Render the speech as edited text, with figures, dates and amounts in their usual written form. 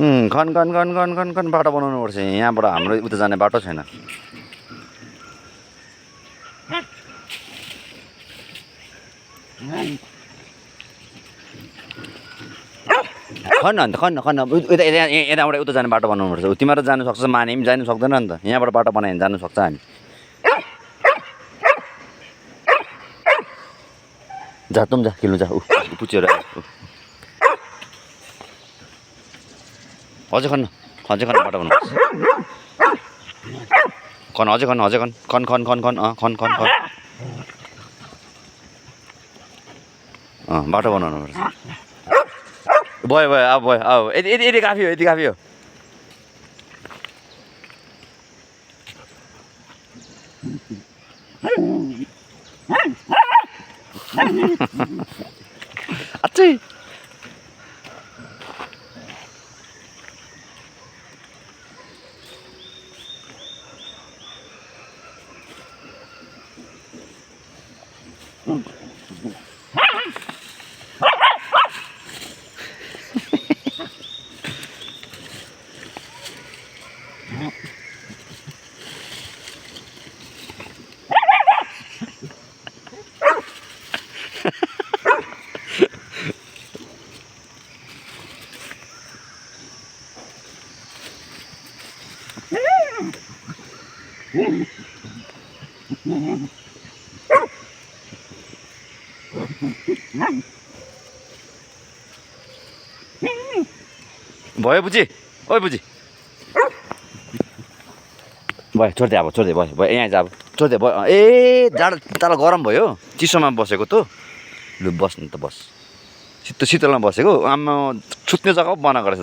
खन खन खन खन खन खन बाटो बनाउनु पर्छ यहाँबाट हाम्रो उता जाने बाटो छैन खन अन्त खन खन यताबाट उता जाने बाटो बनाउनु पर्छ तिमीहरू जानु सक्छ माने पनि जानु सक्दैन नि त यहाँबाट बाटो बनायो भने जानु सक्छ हामी जा तुम जा खेल्नु जा पुचेर अझै खन अझै खन बाटो बनाउनु खन अझै खन अझै खन खन खन खन खन खन खन खन बाटो बनाउनु पर्छ भयो भयो अब भयो अब यति काफी हो यति काफी हो अझै भयो बुझी ओइ बुझी भयो छोडिदिए अब छोडिदिए भयो भयो यहाँ चाहिँ अब छोडिदिए भयो ए जाडो तल गरम भयो चिसोमा बसेको त लु बस्नु त बस शीतलमा बसेको आमा सुत्ने जग्गा बनाएको रहेछ